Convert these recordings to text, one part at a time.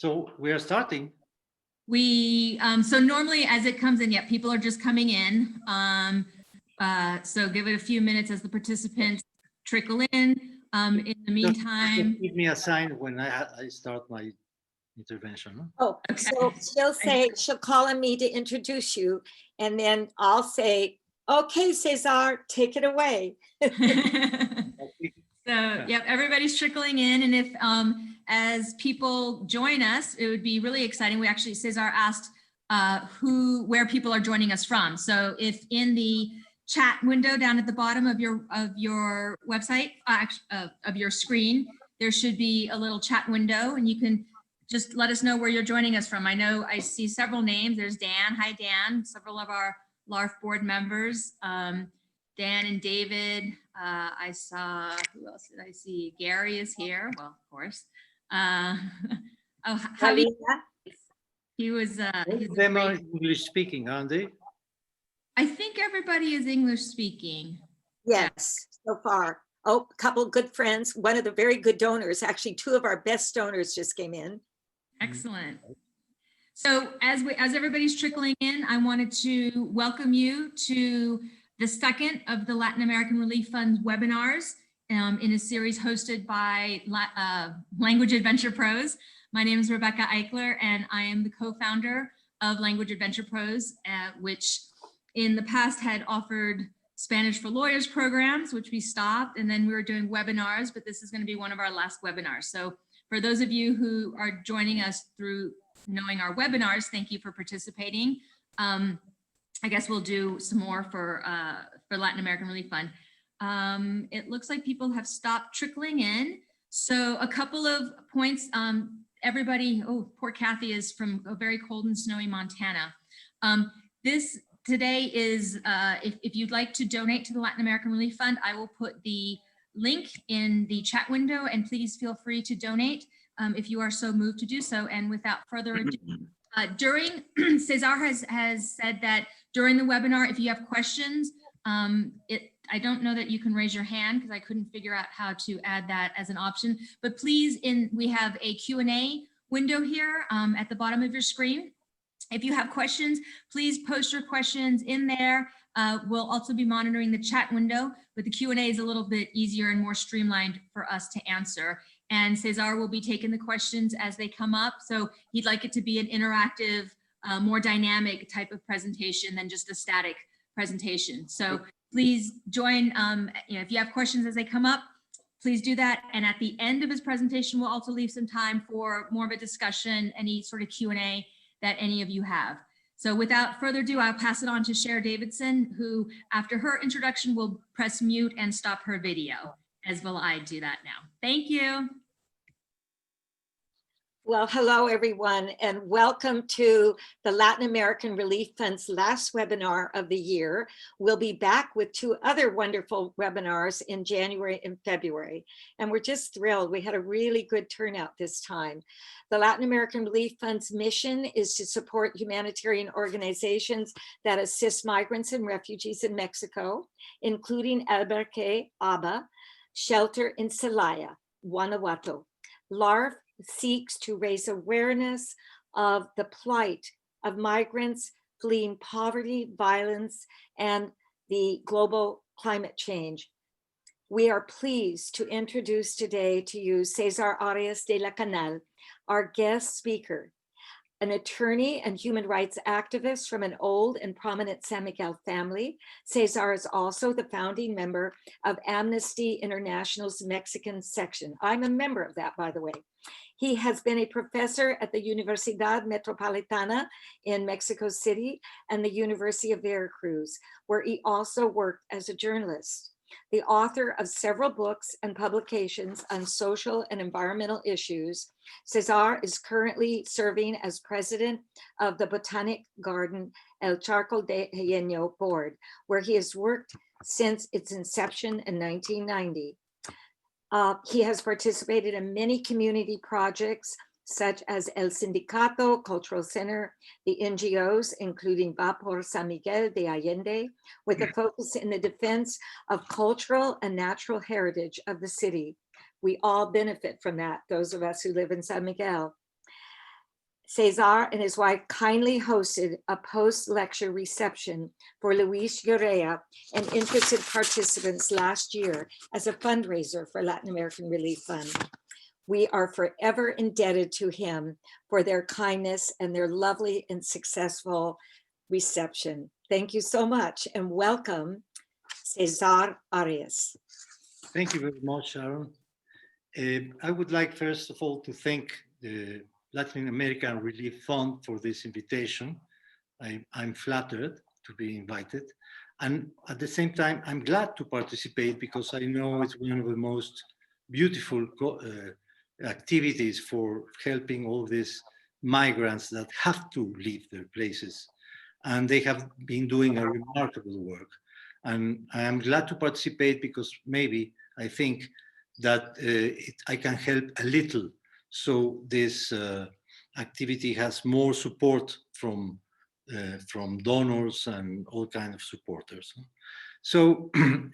So we are starting. So normally as it comes in, yeah, people are just coming in. So give it a few minutes as the participants trickle in. In the meantime, Just give me a sign when I start my intervention. No? Oh, Okay. so she'll call on me to introduce you, and then I'll say, okay, Cesar, take it away. So, yep, everybody's trickling in. And if, as people join us, it would be really exciting. We actually, Cesar asked where people are joining us from. So if in the chat window down at the bottom of your website, of your screen, there should be a little chat window, and you can just let us know where you're joining us from. I know I see several names. There's Dan. Hi, Dan. Several of our LARF board members. Dan and David. I saw, who else did I see? Gary is here. Well, of course. Oh, Javi, he was. Most of them are English speaking, aren't they? I think everybody is English speaking. Yes, so far. Oh, a couple good friends. One of the very good donors, actually, two of our best donors just came in. Excellent. So as everybody's trickling in, I wanted to welcome you to the second of the Latin American Relief Fund's webinars in a series hosted by Language Adventure Pros. My name is Rebecca Eichler, and I am the co-founder of Language Adventure Pros, which in the past had offered Spanish for Lawyers programs, which we stopped, and then we were doing webinars, but this is going to be one of our last webinars. So for those of you who are joining us through knowing our webinars, thank you for participating. I guess we'll do some more for Latin American Relief Fund. It looks like people have stopped trickling in. So a couple of points. Everybody, oh, poor Kathy is from a very cold and snowy Montana. This today is, if you'd like to donate to the Latin American Relief Fund, I will put the link in the chat window, and please feel free to donate if you are so moved to do so. And without further ado, Cesar has said that during the webinar, if you have questions, I don't know that you can raise your hand because I couldn't figure out how to add that as an option, but please, we have a Q&A window here at the bottom of your screen. If you have questions, please post your questions in there. We'll also be monitoring the chat window, but the Q&A is a little bit easier and more streamlined for us to answer. And Cesar will be taking the questions as they come up. So he'd like it to be an interactive, more dynamic type of presentation than just a static presentation. So please join, if you have questions as they come up, please do that. And at the end of his presentation, we'll also leave some time for more of a discussion, any sort of Q&A that any of you have. So without further ado, I'll pass it on to Cher Davidson, who after her introduction will press mute and stop her video, as will I do that now. Thank you. Well, hello, everyone, and welcome to the Latin American Relief Fund's last webinar of the year. We'll be back with two other wonderful webinars in January and February, and we're just thrilled. We had a really good turnout this time. The Latin American Relief Fund's mission is to support humanitarian organizations that assist migrants and refugees in Mexico, including Albergue ABA, shelter in Celaya, Guanajuato. LARF seeks to raise awareness of the plight of migrants fleeing poverty, violence, and the global climate change. We are pleased to introduce today to you César Arias de la Canal, our guest speaker, an attorney and human rights activist from an old and prominent San Miguel family. César is also the founding member of Amnesty International's Mexican section. I'm a member of that, by the way. He has been a professor at the Universidad Metropolitana in Mexico City and the University of Veracruz, where he also worked as a journalist. The author of several books and publications on social and environmental issues, César is currently serving as president of the Botanic Garden El Charco del Ingenio board, where he has worked since its inception in 1990. He has participated in many community projects such as El Sindicato Cultural Center, the NGOs, including Va por San Miguel de Allende, with a focus in the defense of cultural and natural heritage of the city. We all benefit from that, those of us who live in San Miguel. Cesar and his wife kindly hosted a post-lecture reception for Luis Urrea and interested participants last year as a fundraiser for Latin American Relief Fund. We are forever indebted to him for their kindness and their lovely and successful reception. Thank you so much and welcome, César Arias. Thank you very much, Sharon. I would like, first of all, to thank the Latin American Relief Fund for this invitation. I'm flattered to be invited. And at the same time, I'm glad to participate because I know it's one of the most beautiful activities for helping all these migrants that have to leave their places. And they have been doing a remarkable work. And I am glad to participate because maybe I think that I can help a little. So this activity has more support from donors and all kinds of supporters. So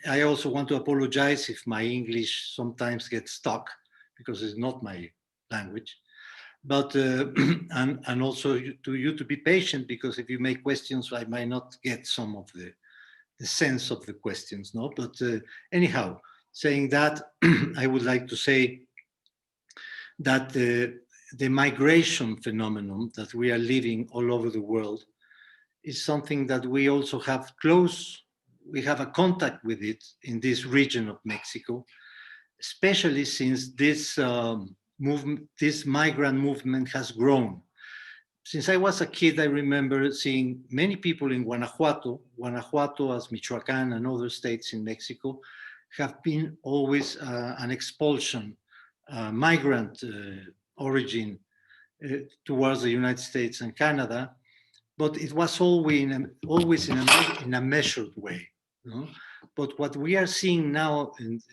I also want to apologize if my English sometimes gets stuck because it's not my language. But and also to you to be patient because if you make questions, I might not get some of the sense of the questions. No, but anyhow, saying that, I would like to say that the migration phenomenon that we are living all over the world is something that we also have we have a contact with it in this region of Mexico, especially since this movement, this migrant movement has grown. Since I was a kid, I remember seeing many people in Guanajuato, as Michoacán and other states in Mexico, have been always an expulsion, migrant origin towards the United States and Canada, but it was always in a measured way. You know? But what we are seeing now, since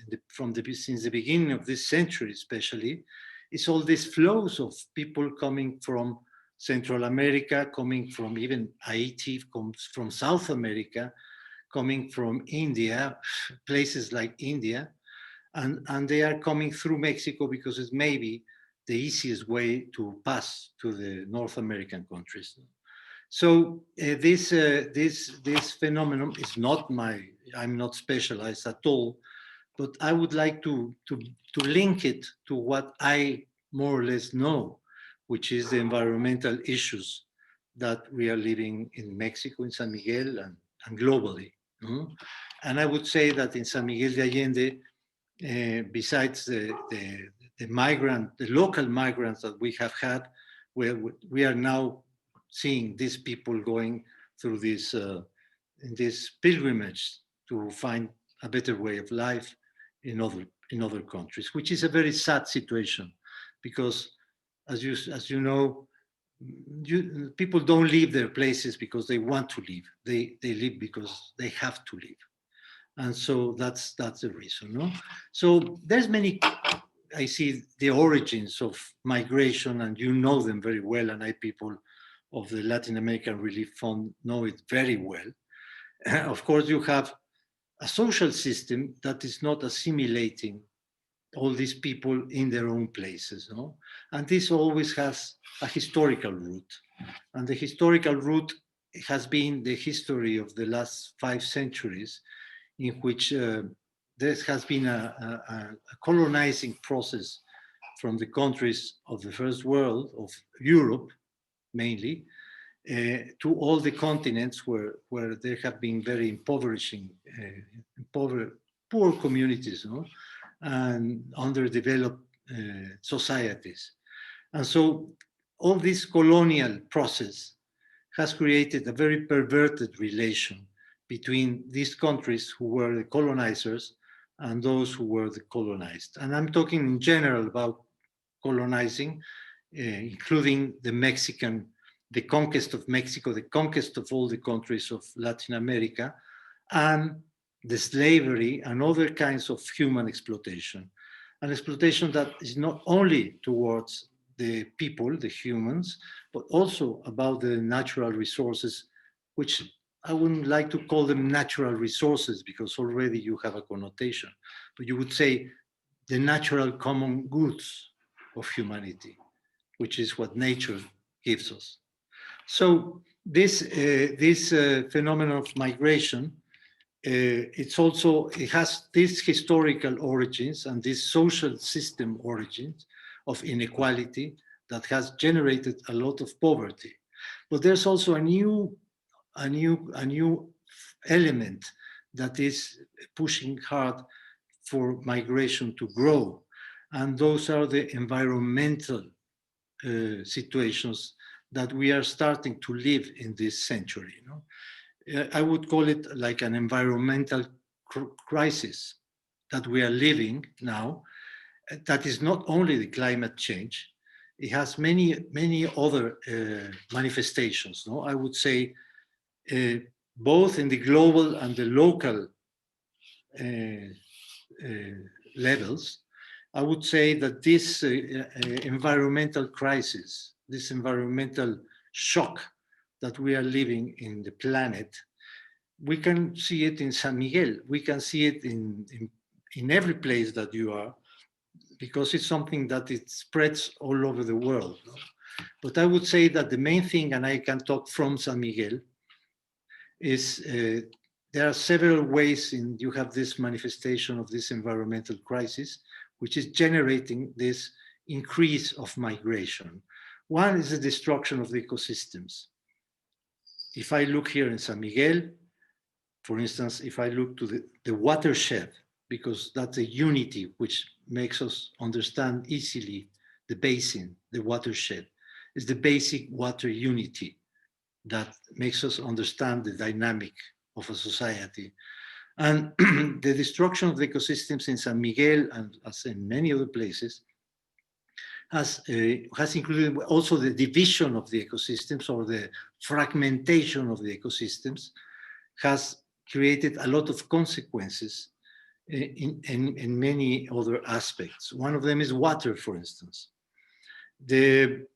the beginning of this century especially, is all these flows of people coming from Central America, coming from even Haiti, comes from South America, coming from India, places like India, and they are coming through Mexico because it's maybe the easiest way to pass to the North American countries. So this phenomenon is not I'm not specialized at all, but I would like to link it to what I more or less know, which is the environmental issues that we are living in Mexico, in San Miguel, and globally. And I would say that in San Miguel de Allende, besides the local migrants that we have had, we are now seeing these people going through this pilgrimage to find a better way of life in other countries, which is a very sad situation, because as you know, people don't leave their places because they want to leave. They leave because they have to leave, and so that's the reason. No, so there's many. I see the origins of migration, and you know them very well, and people of the Latin American Relief Fund know it very well. Of course, you have a social system that is not assimilating all these people in their own places, no? And this always has a historical root. And the historical root has been the history of the last 5 centuries, in which there has been a colonizing process from the countries of the First World, of Europe mainly, to all the continents where there have been very impoverishing, poor communities, no? And underdeveloped societies. And so all this colonial process has created a very perverted relation between these countries who were the colonizers and those who were the colonized. And I'm talking in general about colonizing, including the conquest of Mexico, the conquest of all the countries of Latin America, and the slavery and other kinds of human exploitation. An exploitation that is not only towards the people, the humans, but also about the natural resources, which I wouldn't like to call them natural resources because already you have a connotation, but you would say the natural common goods of humanity, which is what nature gives us. So this phenomenon of migration, it has these historical origins and these social system origins of inequality that has generated a lot of poverty. But there's also a new element that is pushing hard for migration to grow. And those are the environmental situations that we are starting to live in this century. You know? I would call it like an environmental crisis that we are living now. That is not only the climate change, it has many other manifestations. No? I would say both in the global and the local levels. I would say that this environmental crisis, this environmental shock that we are living in the planet, we can see it in San Miguel. We can see it in every place that you are, because it's something that it spreads all over the world. No? But I would say that the main thing, and I can talk from San Miguel, is there are several ways you have this manifestation of this environmental crisis, which is generating this increase of migration. One is the destruction of the ecosystems. If I look here in San Miguel, for instance, if I look to the watershed, because that's a unity which makes us understand easily the basin, the watershed, is the basic water unity that makes us understand the dynamic of a society. And the destruction of the ecosystems in San Miguel, and as in many other places, has included also the division of the ecosystems, or the fragmentation of the ecosystems, has created a lot of consequences in many other aspects. One of them is water, for instance. The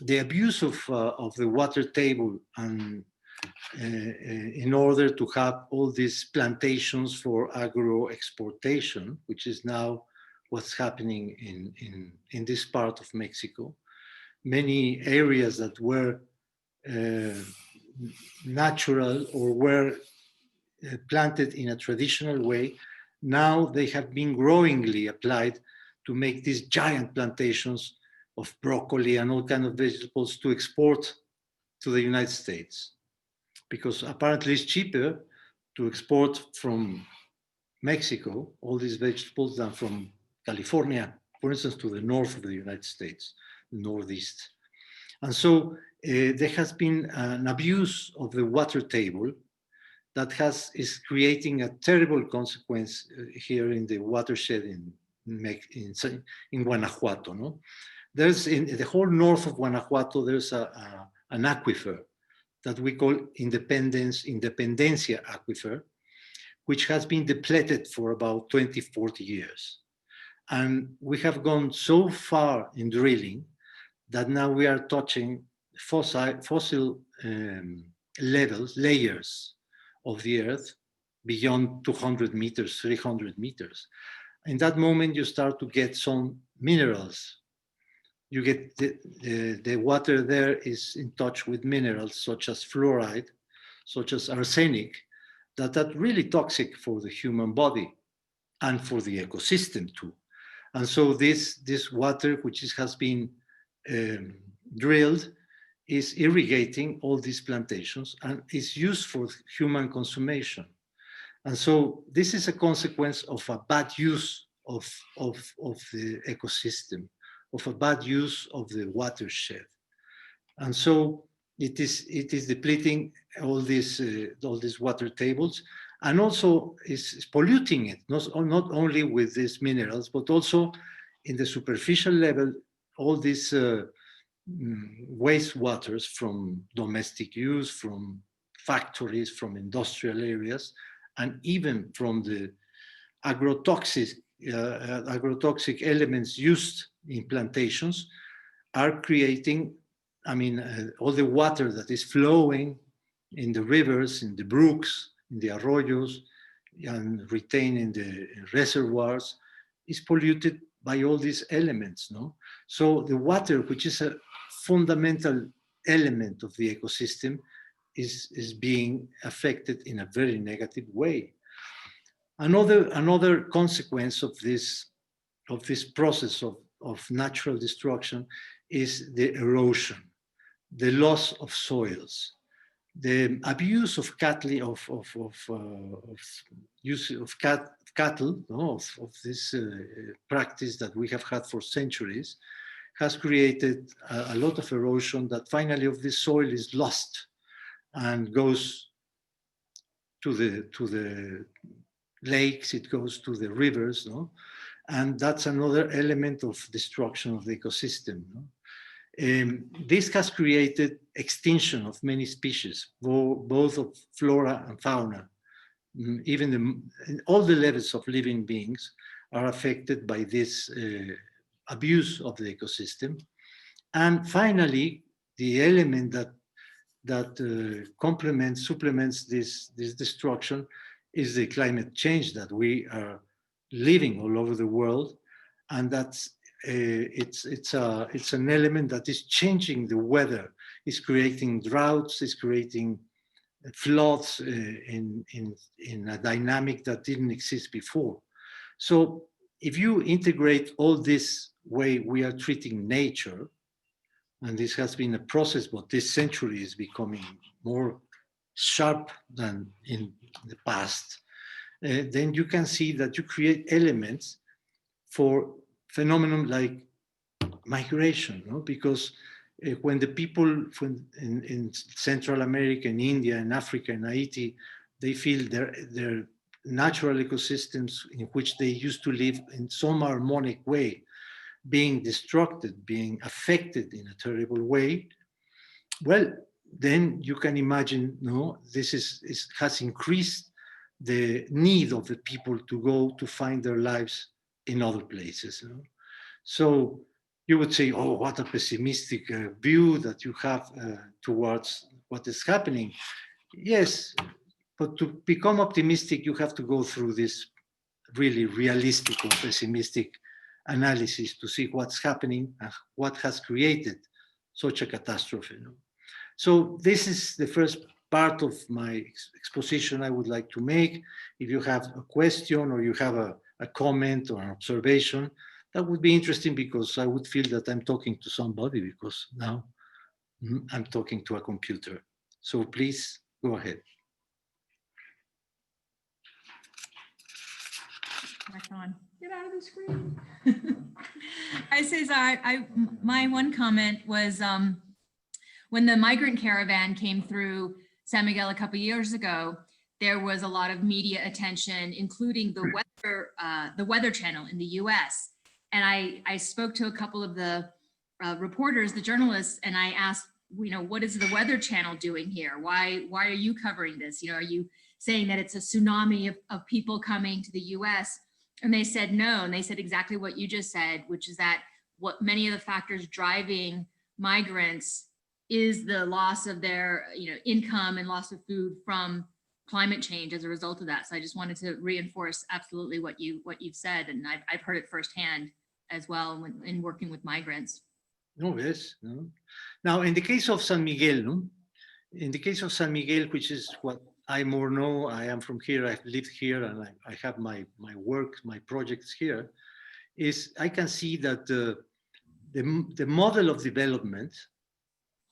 abuse of the water table, and in order to have all these plantations for agro exportation, which is now what's happening in this part of Mexico. Many areas that were natural or were planted in a traditional way, now they have been growingly applied to make these giant plantations of broccoli and all kinds of vegetables to export to the United States. Because apparently it's cheaper to export from Mexico all these vegetables than from California, for instance, to the north of the United States, the Northeast. And so there has been an abuse of the water table that is creating a terrible consequence here in the watershed in Guanajuato. No? There's in the whole north of Guanajuato, there's an aquifer that we call Independencia Aquifer, which has been depleted for about 20, 40 years. And we have gone so far in drilling that now we are touching fossil layers of the earth beyond 200 meters, 300 meters. In that moment, you start to get some minerals. You get the water there is in touch with minerals such as fluoride, such as arsenic, that are really toxic for the human body and for the ecosystem too. And so this water, which has been drilled, is irrigating all these plantations and is used for human consumption. And so this is a consequence of a bad use of the ecosystem, of a bad use of the watershed. And so it is depleting all these water tables, and also is polluting it, not only with these minerals, but also in the superficial level, all these wastewaters from domestic use, from factories, from industrial areas, and even from the agrotoxic elements used in plantations are creating, all the water that is flowing in the rivers, in the brooks, in the arroyos, and retained in the reservoirs, is polluted by all these elements, no? So the water, which is a fundamental element of the ecosystem is being affected in a very negative way. Another consequence of this process of natural destruction is the erosion, the loss of soils, the abuse of cattle, use of cattle, no, of this practice that we have had for centuries, has created a lot of erosion that finally of this soil is lost and goes to the lakes, it goes to the rivers, no? And that's another element of destruction of the ecosystem. No? This has created extinction of many species, both of flora and fauna. Even all the levels of living beings are affected by this abuse of the ecosystem. And finally, the element that supplements this destruction is the climate change that we are living all over the world, and that's it's an element that is changing the weather, is creating droughts, is creating floods in a dynamic that didn't exist before. So if you integrate all this way we are treating nature, and this has been a process, but this century is becoming more sharp than in the past, then you can see that you create elements for phenomenon like migration, no? Because when the people in Central America, in India, in Africa, in Haiti, they feel their natural ecosystems in which they used to live in some harmonic way being destructed, being affected in a terrible way, well, then you can imagine, no, this has increased the need of the people to go to find their lives in other places. You know? So you would say, oh, what a pessimistic view that you have towards what is happening. Yes, but to become optimistic, you have to go through this really realistic or pessimistic analysis to see what's happening and what has created such a catastrophe. You know? So this is the first part of my exposition I would like to make. If you have a question or you have a comment or an observation, that would be interesting, because I would feel that I'm talking to somebody, because now I'm talking to a computer. So please go ahead. Get out of the screen. Hi, Cesar. My one comment was when the migrant caravan came through San Miguel a couple years ago, there was a lot of media attention, including the Weather Channel in the U.S. And I spoke to a couple of the reporters, the journalists, and I asked, you know, what is the Weather Channel doing here? Why are you covering this? You know, are you saying that it's a tsunami of people coming to the U.S.? And they said no, and they said exactly what you just said, which is that what many of the factors driving migrants is the loss of their, you know, income and loss of food from climate change as a result of that. So I just wanted to reinforce absolutely what you've said, and I've heard it firsthand as well in working with migrants. No, yes. No. Now, in the case of San Miguel, no? In the case of San Miguel, which is what I more know, I am from here, I've lived here, and I have my work, my projects here, is I can see that the model of development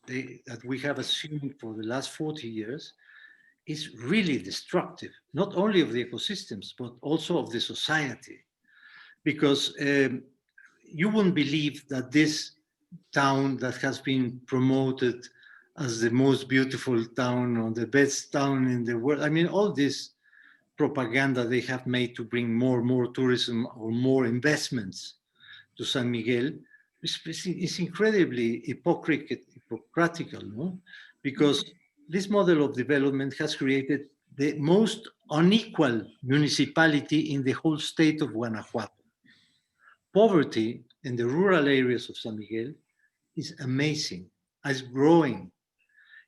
that we have assumed for the last 40 years is really destructive, not only of the ecosystems, but also of the society. Because you wouldn't believe that this town that has been promoted as the most beautiful town or the best town in the world, I mean, all this propaganda they have made to bring more tourism or more investments to San Miguel is incredibly hypocritical, no? Because this model of development has created the most unequal municipality in the whole state of Guanajuato. Poverty in the rural areas of San Miguel is amazing, is growing,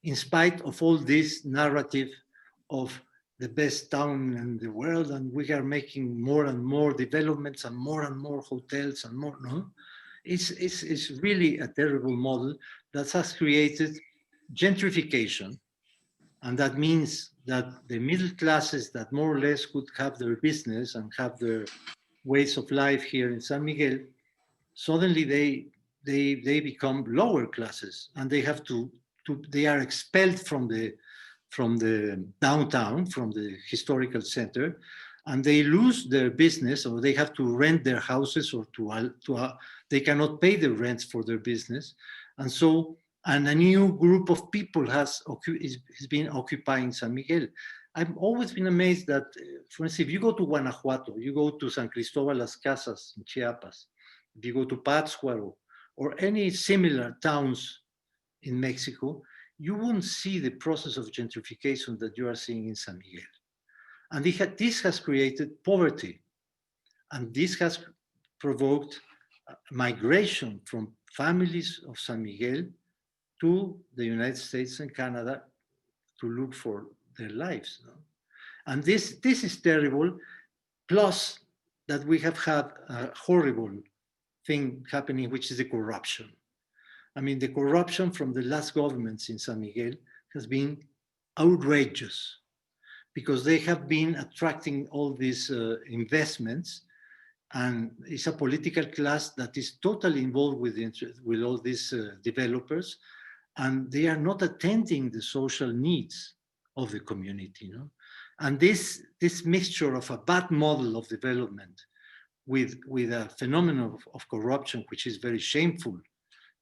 in spite of all this narrative of the best town in the world, and we are making more and more developments and more hotels and more, no? It's really a terrible model that has created gentrification, and that means that the middle classes that more or less could have their business and have their ways of life here in San Miguel, suddenly they become lower classes, and they have to they are expelled from the downtown, from the historical center, and they lose their business, or they have to rent their houses, or they cannot pay the rents for their business, and so a new group of people has been occupying San Miguel. I've always been amazed that, for instance, if you go to Guanajuato, you go to San Cristobal Las Casas in Chiapas, if you go to Pátzcuaro, or any similar towns in Mexico, you wouldn't see the process of gentrification that you are seeing in San Miguel. And this has created poverty. And this has provoked migration from families of San Miguel to the United States and Canada to look for their lives. No? And this is terrible, plus that we have had a horrible thing happening, which is the corruption. I mean, the corruption from the last governments in San Miguel has been outrageous, because they have been attracting all these investments, and it's a political class that is totally involved with all these developers, and they are not attending the social needs of the community. You know? And this mixture of a bad model of development with a phenomenon of corruption, which is very shameful,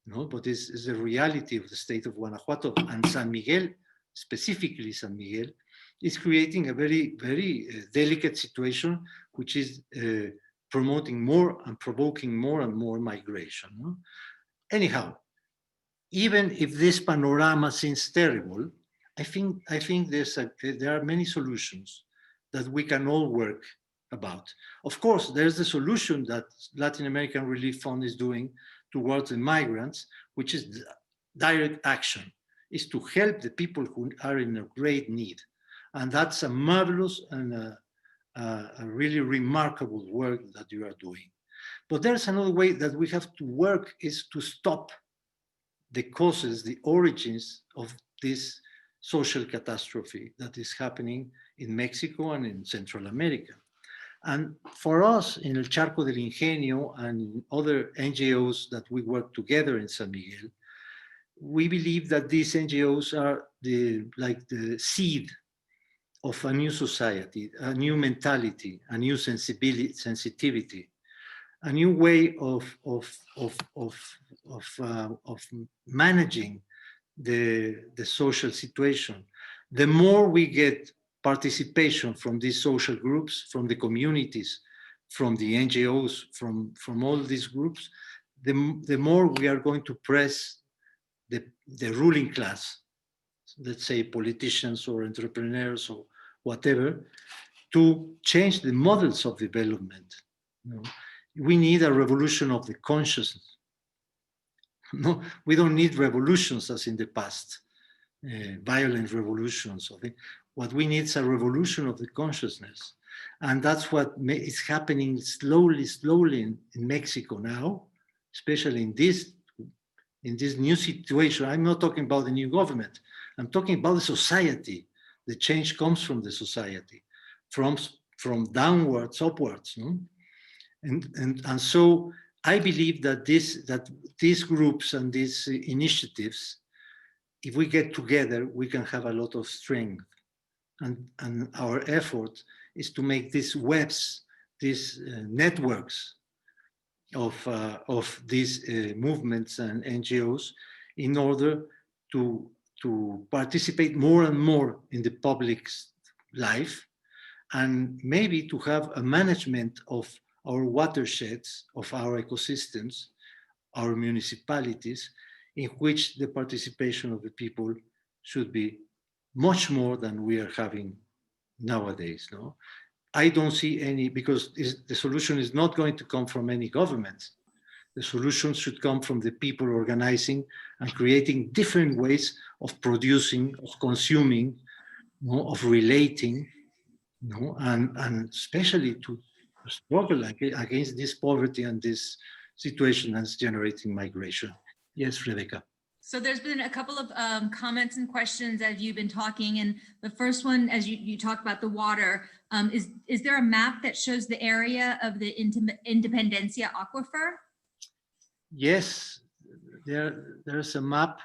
you know, but is the reality of the state of Guanajuato, and San Miguel, specifically San Miguel, is creating a very, very delicate situation, which is promoting more and provoking more and more migration. No? Anyhow, even if this panorama seems terrible, I think there are many solutions that we can all work about. Of course, there's the solution that Latin American Relief Fund is doing towards the migrants, which is direct action, is to help the people who are in a great need. And that's a marvelous and a really remarkable work that you are doing. But there's another way that we have to work, is to stop the causes, the origins of this social catastrophe that is happening in Mexico and in Central America. And for us in El Charco del Ingenio and other NGOs that we work together in San Miguel, we believe that these NGOs are like the seed of a new society, a new mentality, a new sensitivity, a new way of managing the social situation. The more we get participation from these social groups, from the communities, from the NGOs, from all these groups, the more we are going to press the ruling class, let's say politicians or entrepreneurs or whatever, to change the models of development. You know, we need a revolution of the consciousness. No, we don't need revolutions as in the past, violent revolutions. What we need is a revolution of the consciousness. And that's what is happening slowly in Mexico now, especially in this new situation. I'm not talking about the new government. I'm talking about the society. The change comes from the society, from downwards, upwards. No? And so I believe that these groups and these initiatives, if we get together, we can have a lot of strength. And our effort is to make these webs, these networks of these movements and NGOs, in order to participate more and more in the public life, and maybe to have a management of our watersheds, of our ecosystems, our municipalities, in which the participation of the people should be much more than we are having nowadays. No, I don't see any, because the solution is not going to come from any government. The solution should come from the people organizing and creating different ways of producing, of consuming, you know, of relating, you know, and especially to struggle against this poverty and this situation that's generating migration. Yes, Rebecca. So there's been a couple of comments and questions as you've been talking. And the first one, as you talk about the water, is there a map that shows the area of the Independencia Aquifer? Yes, there's a map.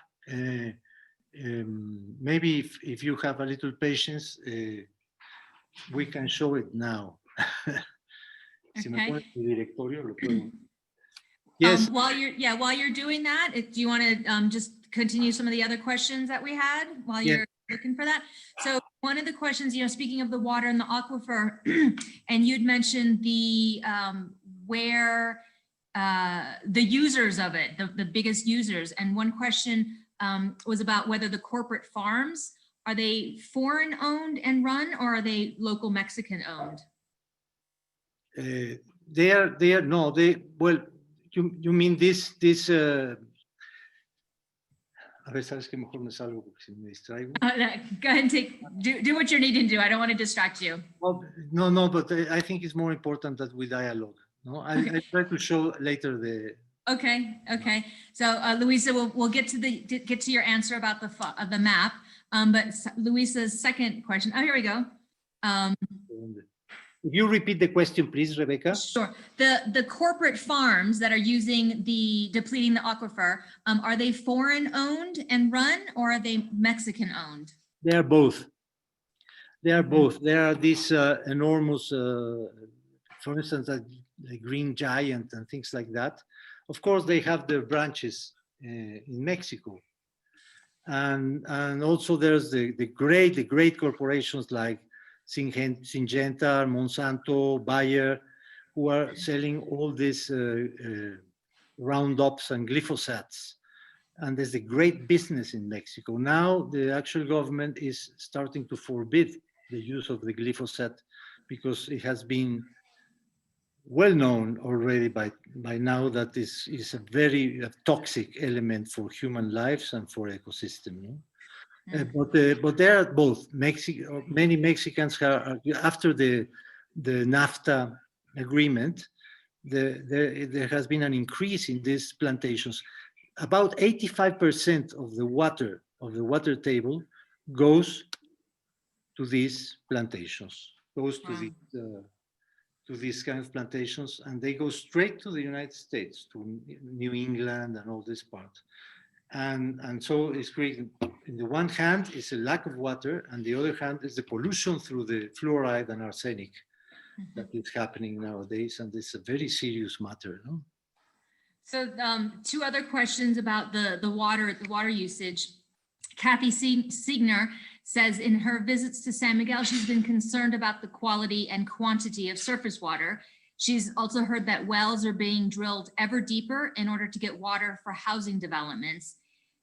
Maybe if you have a little patience, we can show it now. Si me Okay. pones tu directorio, lo puedo. Yes. While you're doing that, do you want to just continue some of the other questions that we had while Yeah. you're looking for that? So one of the questions, speaking of the water in the aquifer, and you'd mentioned the where the users of it, the biggest users, and one question was about whether the corporate farms, are they foreign owned and run, or are they local Mexican owned? Well, you mean this a ver, sabes que mejor me salgo porque si me distraigo. Go ahead and do what you're needing to do. I don't want to distract you. Well, no, but I think it's more important that we dialogue. No, I try to show later the. Okay. So Luisa, we'll get to your answer about the map. But Luisa's second question. Oh, here we go. If you repeat the question, please, Rebecca. Sure. The corporate farms that are using depleting the aquifer, are they foreign owned and run, or are they Mexican owned? They are both. There are these enormous, for instance, the Green Giant and things like that. Of course, they have their branches in Mexico, and also there's the great corporations like Syngenta, Monsanto, Bayer, who are selling all these Roundups and glyphosates. And there's a great business in Mexico. Now the actual government is starting to forbid the use of the glyphosate because it has been well known already by now that this is a very toxic element for human lives and for ecosystem. No? But there are both. Many Mexicans are, after the NAFTA agreement, there has been an increase in these plantations. About 85% of the water table goes to these plantations, to these kind of plantations, and they go straight to the United States, to New England and all this part. And so it's creating, in the one hand, it's a lack of water, and the other hand is the pollution through the fluoride and arsenic that is happening nowadays, and it's a very serious matter. No? So two other questions about the water usage. Kathy Siegner says in her visits to San Miguel, she's been concerned about the quality and quantity of surface water. She's also heard that wells are being drilled ever deeper in order to get water for housing developments.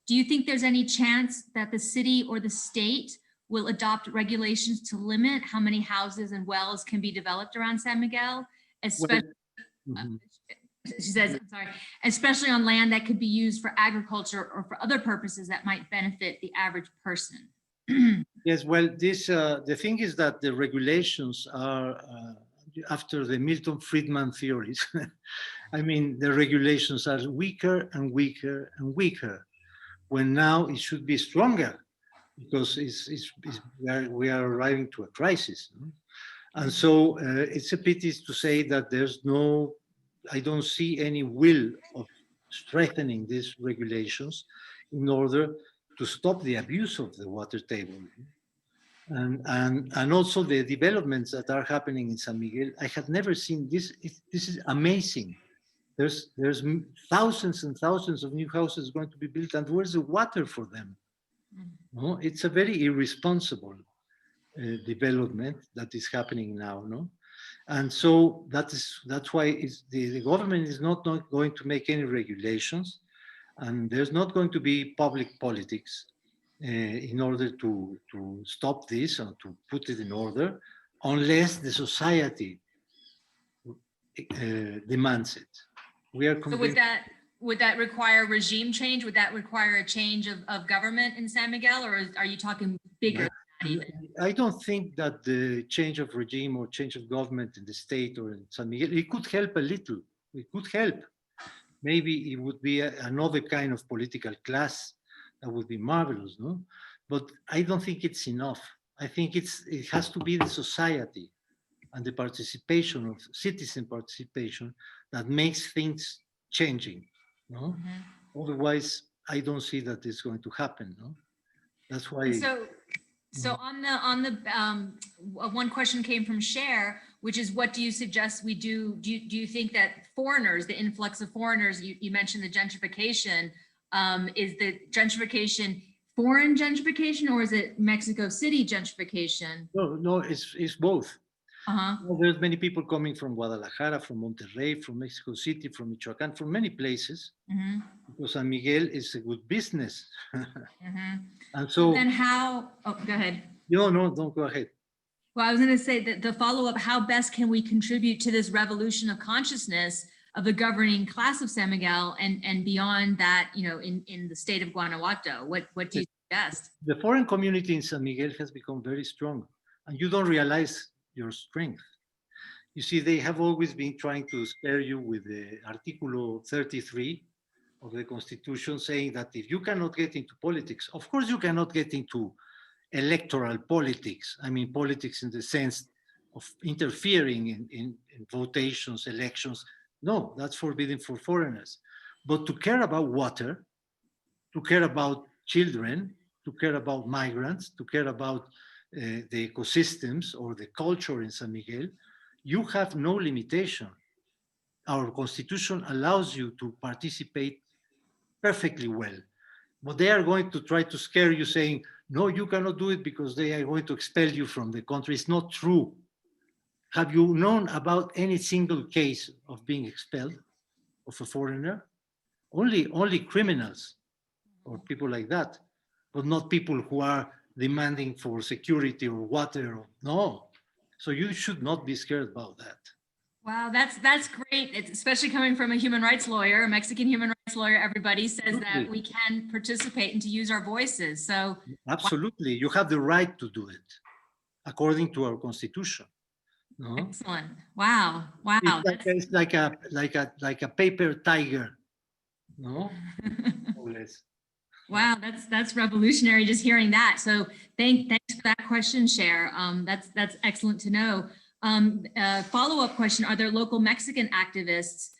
Do you think there's any chance that the city or the state will adopt regulations to limit how many houses and wells can be developed around San Miguel, especially, she says, I'm sorry, especially on land that could be used for agriculture or for other purposes that might benefit the average person? Yes, well, the thing is that the regulations are, after the Milton Friedman theories, I mean, the regulations are weaker and weaker and weaker, when now it should be stronger, because we are arriving to a crisis. No? And so it's a pity to say that I don't see any will of strengthening these regulations in order to stop the abuse of the water table. And also the developments that are happening in San Miguel. I have never seen this. This is amazing. There's thousands and thousands of new houses going to be built, and where's the water for them? No, it's a very irresponsible development that is happening now. No, and so that's why the government is not going to make any regulations, and there's not going to be public politics in order to stop this or to put it in order, unless the society demands it. We are convinced. So would that require regime change? Would that require a change of government in San Miguel, or are you talking bigger than that even? I don't think that the change of regime or change of government in the state or in San Miguel, it could help a little. It could help. Maybe it would be another kind of political class That would be marvelous, no? But I don't think it's enough. I think it has to be the society and the participation of citizen participation that makes things changing, no? Otherwise, I don't see that it's going to happen, no? That's why. So on the one question came from Cher, which is, what do you suggest we do? Do you think that foreigners, the influx of foreigners, you mentioned the gentrification, is the gentrification foreign gentrification, or is it Mexico City gentrification? No, it's both. Uh-huh. There's many people coming from Guadalajara, from Monterrey, from Mexico City, from Michoacán, from many places, because San Miguel is a good business. And so then how, oh, go ahead. No, don't go ahead. Well, I was going to say that the follow-up, how best can we contribute to this revolution of consciousness of the governing class of San Miguel and beyond that, you know, in the state of Guanajuato? What do you suggest? The foreign community in San Miguel has become very strong, and you don't realize your strength. You see, they have always been trying to scare you with the Article 33 of the Constitution, saying that if you cannot get into politics, of course you cannot get into electoral politics. I mean, politics in the sense of interfering in votations, elections. No, that's forbidden for foreigners. But to care about water, to care about children, to care about migrants, to care about the ecosystems or the culture in San Miguel, you have no limitation. Our constitution allows you to participate perfectly well. But they are going to try to scare you saying, no, you cannot do it because they are going to expel you from the country. It's not true. Have you known about any single case of being expelled of a foreigner? Only criminals or people like that, but not people who are demanding for security or water. No. So you should not be scared about that. Wow, that's great. It's especially coming from a human rights lawyer, a Mexican human rights lawyer. Everybody says that we can participate and to use our voices. So absolutely, you have the right to do it according to our constitution. No? Excellent. Wow. It's like a paper tiger. No. Wow, that's revolutionary just hearing that. So thanks for that question, Cher. That's excellent to know. Follow-up question: are there local Mexican activists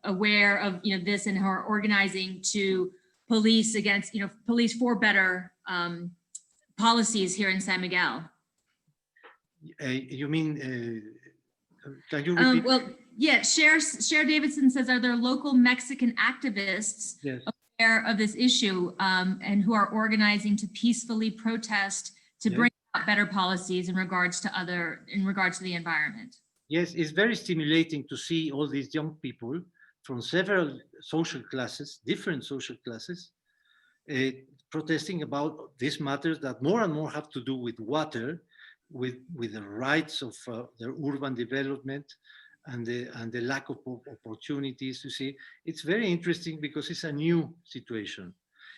aware of this and who are organizing to police against police for better policies here in San Miguel? You mean? Can you repeat? Well, yeah. Cher Davidson says, are there local Mexican activists aware of this issue and who are organizing to peacefully protest to bring about better policies in regards to the environment? Yes, it's very stimulating to see all these young people from several social classes, different social classes, protesting about these matters that more and more have to do with water, with the rights of their urban development and the lack of opportunities. You see, it's very interesting because it's a new situation.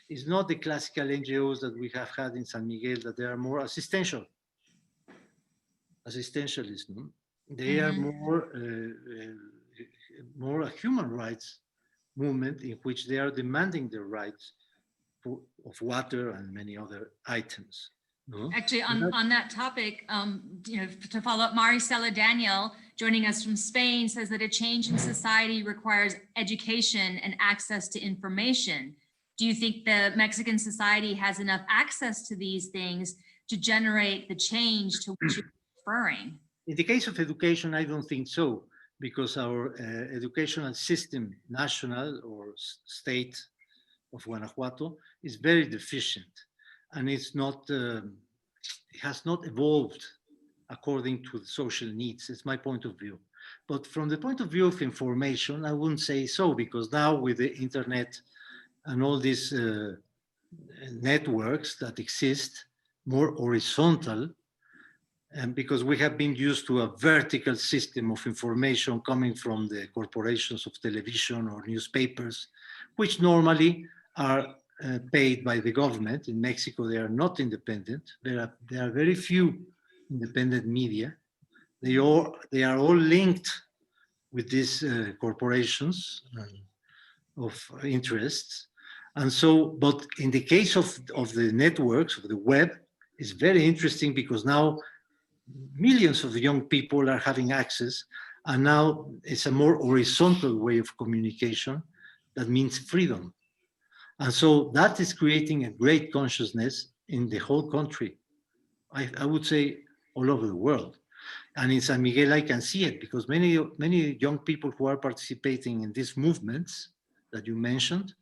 It's not the classical NGOs that we have had in San Miguel, that they are more assistentialist. They are more a human rights movement in which they are demanding the rights of water and many other items. No? Actually, on that topic, to follow up, Maricela Daniel, joining us from Spain, says that a change in society requires education and access to information. Do you think the Mexican society has enough access to these things to generate the change to which you're referring? In the case of education, I don't think so, because our educational system, national or state of Guanajuato, is very deficient. And it's not, it has not evolved according to the social needs. It's my point of view. But from the point of view of information, I wouldn't say so, because now with the internet and all these networks that exist, more horizontal, and because we have been used to a vertical system of information coming from the corporations of television or newspapers, which normally are paid by the government. In Mexico, they are not independent. There are very few independent media. They are all linked with these corporations of interests. And so, but in the case of the networks, of the web, it's very interesting because now millions of young people are having access, and now it's a more horizontal way of communication that means freedom. And so that is creating a great consciousness in the whole country. I would say all over the world. And in San Miguel, I can see it because many young people who are participating in these movements that you mentioned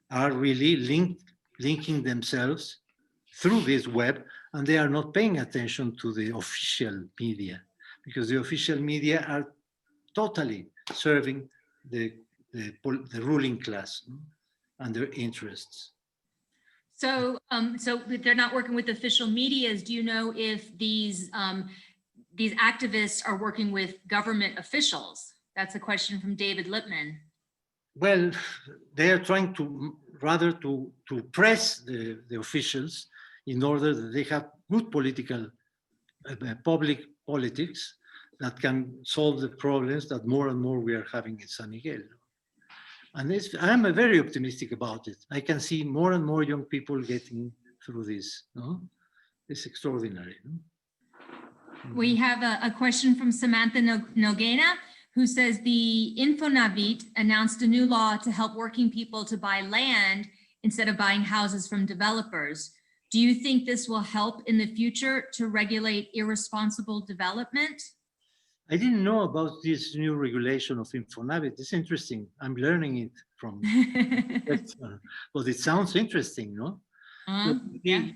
are really linking themselves through this web, and they are not paying attention to the official media because the official media are totally serving the ruling class and their interests. So, so they're not working with official medias. Do you know if these activists are working with government officials? That's a question from David Lipman. Well, they are trying to rather to press the officials in order that they have good political, public politics that can solve the problems that more and more we are having in San Miguel. And I'm very optimistic about it. I can see more and more young people getting through this. No? It's extraordinary. No? We have a question from Samantha Noguena, who says the Infonavit announced a new law to help working people to buy land instead of buying houses from developers. Do you think this will help in the future to regulate irresponsible development? I didn't know about this new regulation of Infonavit. It's interesting. I'm learning it from, but it sounds interesting, no? Yeah.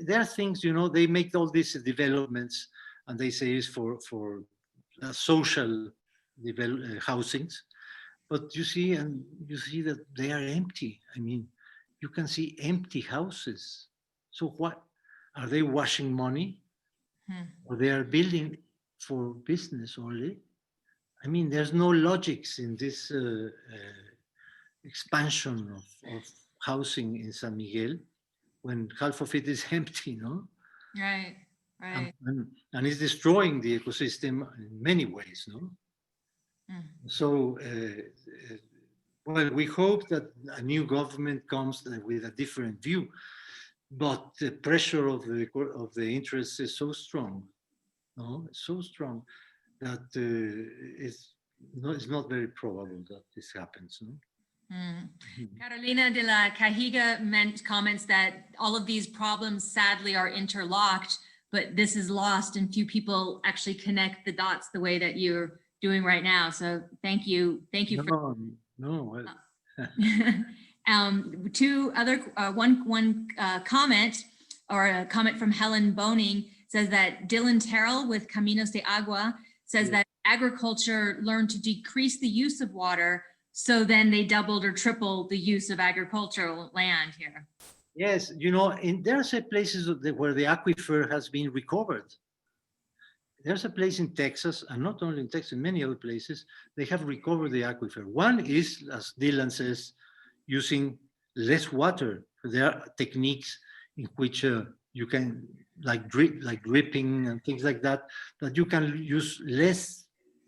There are things, you know, they make all these developments and they say it's for social housings, but you see that they are empty. I mean, you can see empty houses. So what, are they washing money? Or they are building for business only? I mean, there's no logics in this expansion of housing in San Miguel when half of it is empty, no? Right, right. And it's destroying the ecosystem in many ways, no? So, well, we hope that a new government comes with a different view, but the pressure of the interests is so strong, no? It's so strong that it's not very probable that this happens, no? Carolina de la Cajiga comments that all of these problems sadly are interlocked, but this is lost and few people actually connect the dots the way that you're doing right now. So thank you. Thank you. No. Two other, one comment, or a comment from Helen Boning says that Dylan Terrell with Caminos de Agua says that agriculture learned to decrease the use of water, so then they doubled or tripled the use of agricultural land here. Yes, you know, there are places where the aquifer has been recovered. There's a place in Texas, and not only in Texas, in many other places, they have recovered the aquifer. One is, as Dylan says, using less water. There are techniques in which you can, like dripping and things like that, that you can use less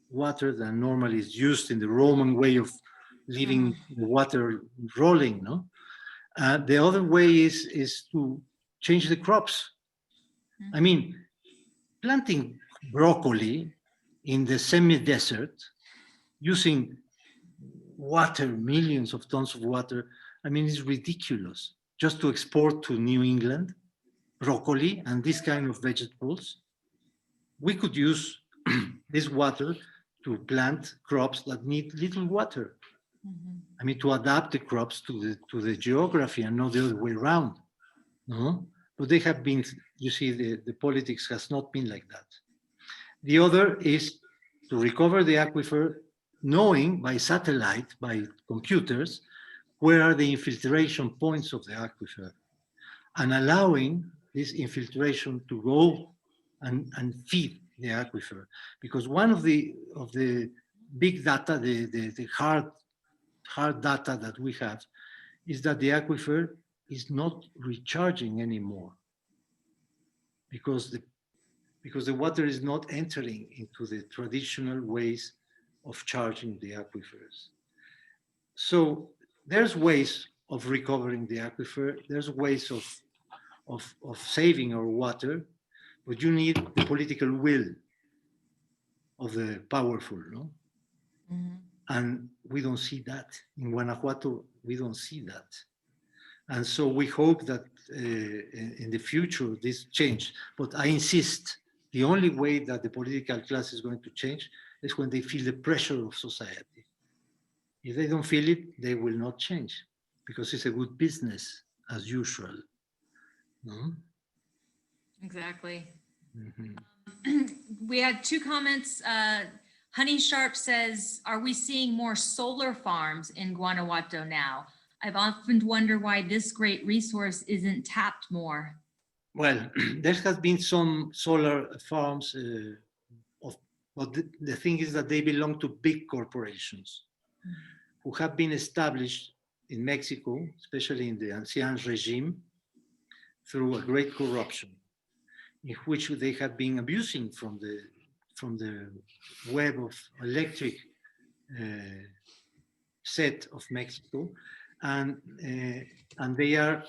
water than normally is used in the Roman way of leaving the water rolling, no? The other way is to change the crops. I mean, planting broccoli in the semi-desert using water, millions of tons of water, I mean, it's ridiculous. Just to export to New England, broccoli and this kind of vegetables, we could use this water to plant crops that need little water. I mean, to adapt the crops to the geography and not the other way around. No? But they have been, you see, the politics has not been like that. The other is to recover the aquifer, knowing by satellite, by computers, where are the infiltration points of the aquifer, and allowing this infiltration to go and feed the aquifer. Because one of the big data, the hard data that we have, is that the aquifer is not recharging anymore because the water is not entering into the traditional ways of charging the aquifers. So there's ways of recovering the aquifer. There's ways of saving our water, but you need the political will of the powerful, no? Mhm. And we don't see that. In Guanajuato, we don't see that. And so we hope that in the future this change. But I insist, the only way that the political class is going to change is when they feel the pressure of society. If they don't feel it, they will not change because it's a good business as usual. No? Exactly. Mhm. We had two comments. Honey Sharp says, are we seeing more solar farms in Guanajuato now? I've often wondered why this great resource isn't tapped more. Well, there has been some solar farms, but the thing is that they belong to big corporations who have been established in Mexico, especially in the ancien regime, through a great corruption, in which they have been abusing from the web of electric set of Mexico, and there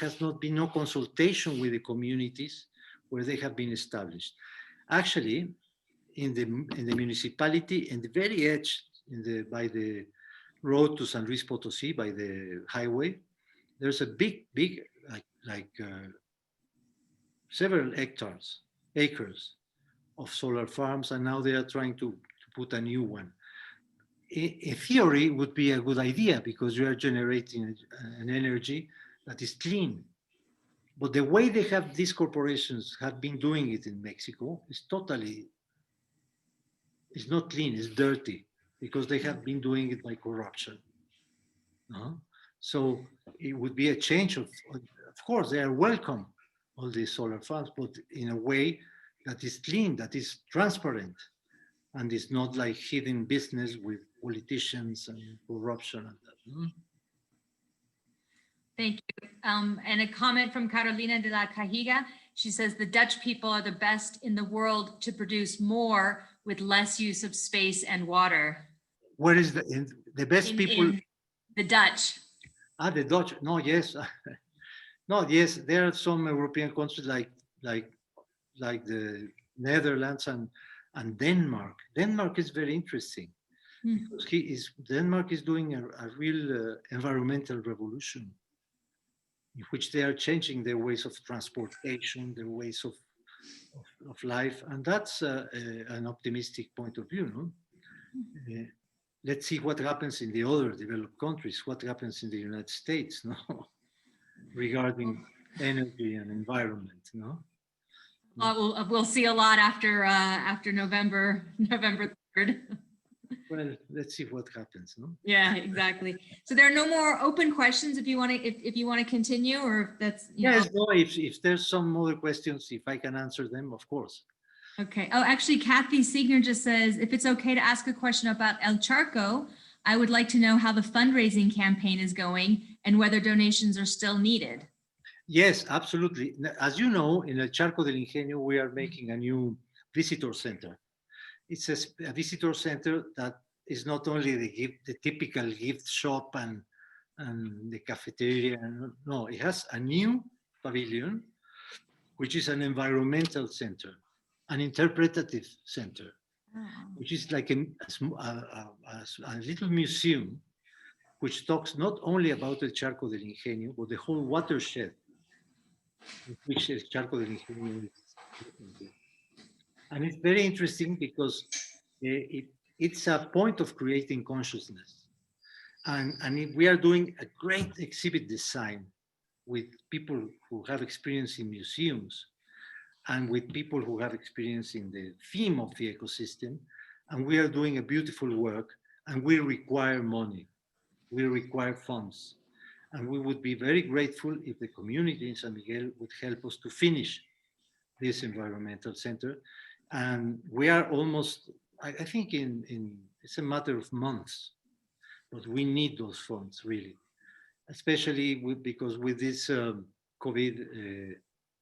has not been no consultation with the communities where they have been established. Actually, in the municipality, in the very edge, by the road to San Luis Potosí, by the highway, there's a big several acres of solar farms, and now they are trying to put a new one. In theory, it would be a good idea because you are generating an energy that is clean. But the way these corporations have been doing it in Mexico is it's not clean, it's dirty, because they have been doing it by corruption. So it would be a change of course, they are welcome, all these solar farms, but in a way that is clean, that is transparent, and is not like hidden business with politicians and corruption and that. Thank you. And a comment from Carolina de la Cajiga. She says the Dutch people are the best in the world to produce more with less use of space and water. Where is the best people? In the Dutch. The Dutch. No, yes. No, yes. There are some European countries like the Netherlands and Denmark. Denmark is very interesting because Denmark is doing a real environmental revolution, in which they are changing their ways of transportation, their ways of life, and that's an optimistic point of view. No? Let's see what happens in the other developed countries, what happens in the United States, no, regarding energy and environment, no. We'll see a lot after November 3rd. Well, let's see what happens, no? Yeah, exactly. So there are no more open questions if you want to continue, or if that's yes. No, if there's some other questions, if I can answer them, of course. Okay. Oh, actually, Kathy Siegner just says, if it's okay to ask a question about El Charco, I would like to know how the fundraising campaign is going and whether donations are still needed. Yes, absolutely. As you know, in El Charco del Ingenio, we are making a new visitor center. It's a visitor center that is not only the typical gift shop and the cafeteria. No, it has a new pavilion, which is an environmental center, an interpretative center, which is like a little museum, which talks not only about El Charco del Ingenio, but the whole watershed, which El Charco del Ingenio is. And it's very interesting because it's a point of creating consciousness. And we are doing a great exhibit design with people who have experience in museums and with people who have experience in the theme of the ecosystem. And we are doing a beautiful work, and we require money. We require funds. And we would be very grateful if the community in San Miguel would help us to finish this environmental center. And we are almost, I think it's a matter of months, but we need those funds really, especially because with this COVID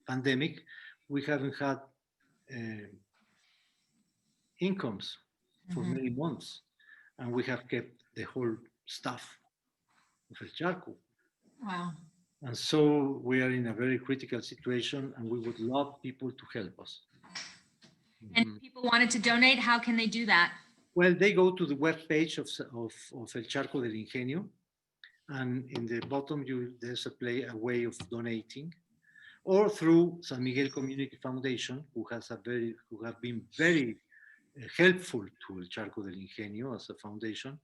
pandemic, we haven't had incomes for many months, and we have kept the whole staff El Charco. Wow. And so we are in a very critical situation, and we would love people to help us. And if people wanted to donate, how can they do that? Well, they go to the webpage of El Charco del Ingenio, and in the bottom there's a way of donating, or through San Miguel Community Foundation, who have been very helpful to El Charco del Ingenio as a foundation,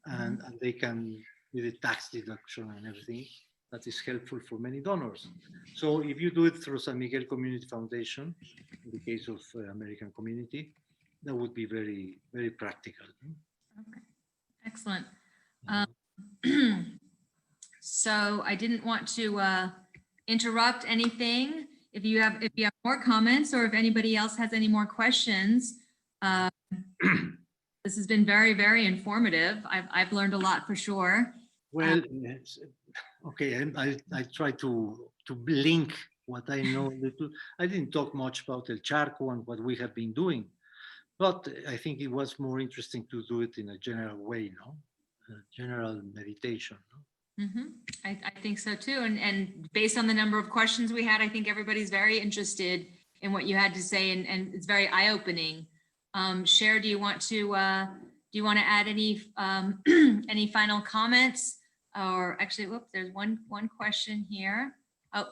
and they can, with the tax deduction and everything, that is helpful for many donors. So if you do it through San Miguel Community Foundation, in the case of American Community, that would be very, very practical. Okay, excellent. So I didn't want to interrupt anything. If you have more comments, or if anybody else has any more questions, this has been very, very informative. I've learned a lot for sure. Well, okay, I try to link what I know a little. I didn't talk much about El Charco and what we have been doing, but I think it was more interesting to do it in a general way, no? A general meditation. No? I think so too. And based on the number of questions we had, I think everybody's very interested in what you had to say, and it's very eye-opening. Cher, do you want to add any any final comments? Or actually, whoops, there's one question here. Oh,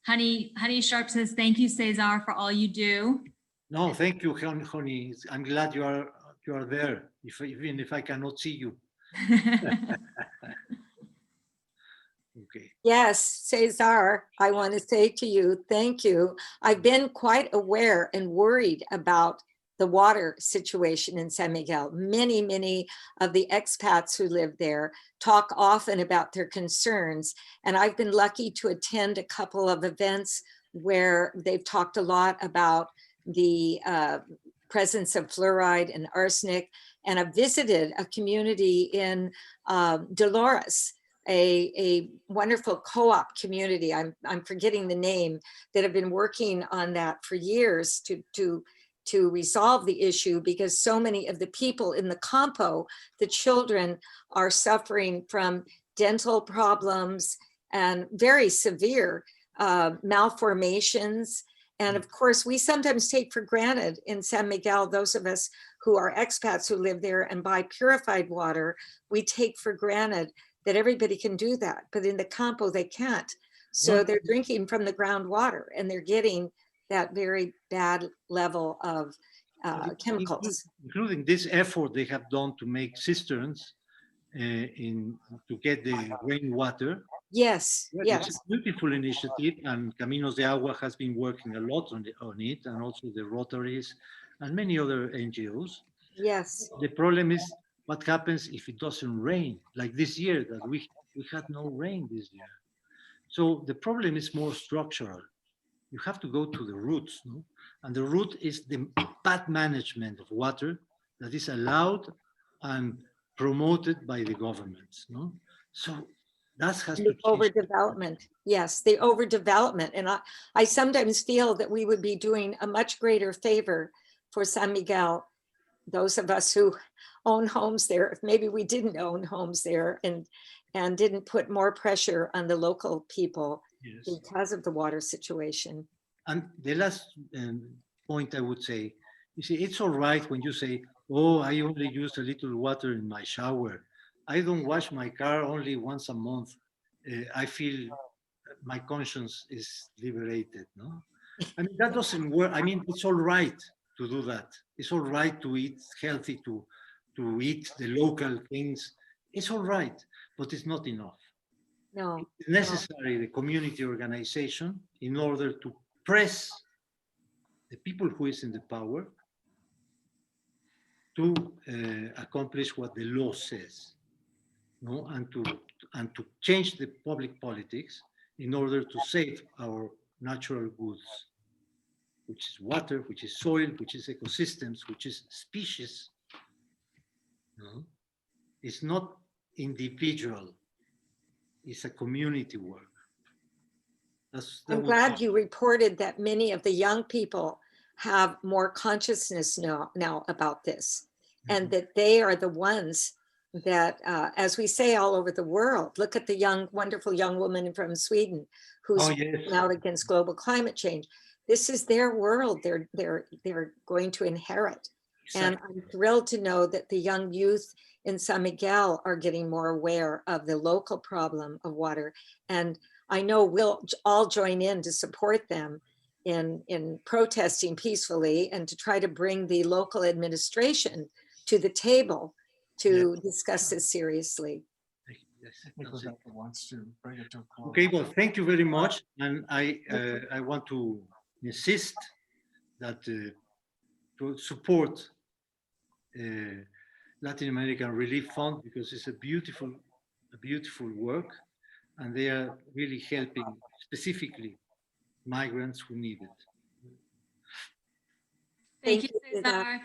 Honey Sharp says, thank you, Cesar, for all you do. No, thank you, Honey. I'm glad you are there, even if I cannot see you. Okay. Yes, Cesar, I want to say to you, thank you. I've been quite aware and worried about the water situation in San Miguel. Many of the expats who live there talk often about their concerns. And I've been lucky to attend a couple of events where they've talked a lot about the presence of fluoride and arsenic. And I've visited a community in Dolores, a wonderful co-op community. I'm forgetting the name, that have been working on that for years to resolve the issue, because so many of the people in the campo, the children, are suffering from dental problems and very severe malformations. And of course, we sometimes take for granted in San Miguel, those of us who are expats who live there and buy purified water, we take for granted that everybody can do that. But in the campo, they can't. So they're drinking from the groundwater, and they're getting that very bad level of chemicals. Including this effort they have done to make cisterns to get the rainwater. Yes, yes. It's a beautiful initiative, and Caminos de Agua has been working a lot on it, and also the Rotaries and many other NGOs. Yes. The problem is what happens if it doesn't rain, like this year, that we had no rain this year. So the problem is more structural. You have to go to the roots, no? And the root is the bad management of water that is allowed and promoted by the governments, no? So that has to change. Overdevelopment, yes, the overdevelopment. And I sometimes feel that we would be doing a much greater favor for San Miguel, those of us who own homes there, if maybe we didn't own homes there and didn't put more pressure on the local people. Yes. Because of the water situation. And the last point I would say, you see, it's all right when you say, oh, I only use a little water in my shower. I don't wash my car only once a month. I feel my conscience is liberated, no? I mean, that doesn't work. I mean, it's all right to do that. It's all right to eat healthy, to eat the local things. It's all right, but it's not enough. No. It's necessary, the community organization, in order to press the people who is in the power to accomplish what the law says, no? And to change the public politics in order to save our natural goods, which is water, which is soil, which is ecosystems, which is species. No? It's not individual. It's a community work. I'm glad you reported that many of the young people have more consciousness now about this, and that they are the ones that, as we say all over the world, look at the wonderful young woman from Sweden who's Oh, yes. out against global climate change. This is their world. They're going to inherit. And Exactly. I'm thrilled to know that the young youth in San Miguel are getting more aware of the local problem of water. And I know we'll all join in to support them in protesting peacefully and to try to bring the local administration to the table to discuss this seriously. Yes, Nicholas that's it. wants to bring it to a close. Okay, well, thank you very much. And I want to insist that to support Latin American Relief Fund, because it's a beautiful work, and they are really helping specifically migrants who need it. Thank Thank you, you, César.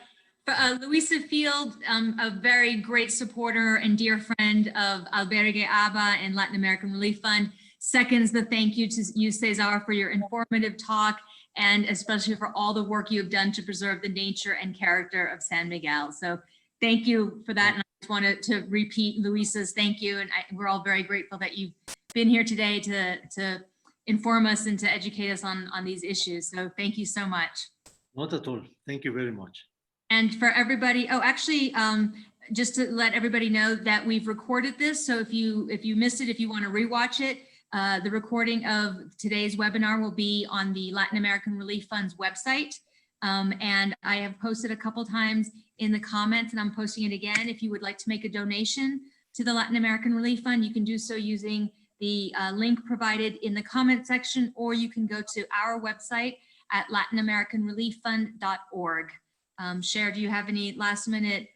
César. Luisa Field, a very great supporter and dear friend of Albergue ABA and Latin American Relief Fund, seconds the thank you to you, César, for your informative talk, and especially for all the work you have done to preserve the nature and character of San Miguel. So thank you for that. And I just wanted to repeat Luisa's thank you. And we're all very grateful that you've been here today to inform us and to educate us on these issues. So thank you so much. Not at all. Thank you very much. And for everybody, oh, actually, just to let everybody know that we've recorded this. So if you missed it, if you want to rewatch it, the recording of today's webinar will be on the Latin American Relief Fund's website. And I have posted a couple times in the comments, and I'm posting it again. If you would like to make a donation to the Latin American Relief Fund, you can do so using the link provided in the comment section, or you can go to our website at latinamericanrelieffund.org. Cher, do you have any last minute?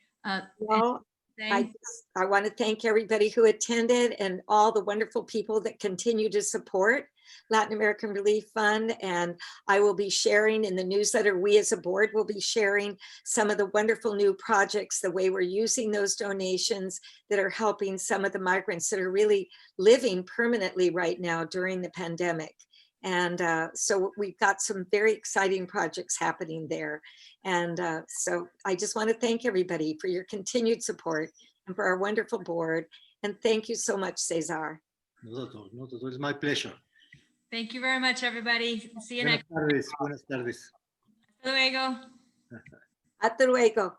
Well, I want to thank everybody who attended and all the wonderful people that continue to support Latin American Relief Fund. And I will be sharing in the newsletter, we as a board will be sharing some of the wonderful new projects, the way we're using those donations that are helping some of the migrants that are really living permanently right now during the pandemic. And so we've got some very exciting projects happening there. And so I just want to thank everybody for your continued support and for our wonderful board. And thank you so much, César. Not at all. Not at all. It's my pleasure. Thank you very much, everybody. See you Buenas next. tardes. Buenas tardes. Hasta luego. Hasta luego.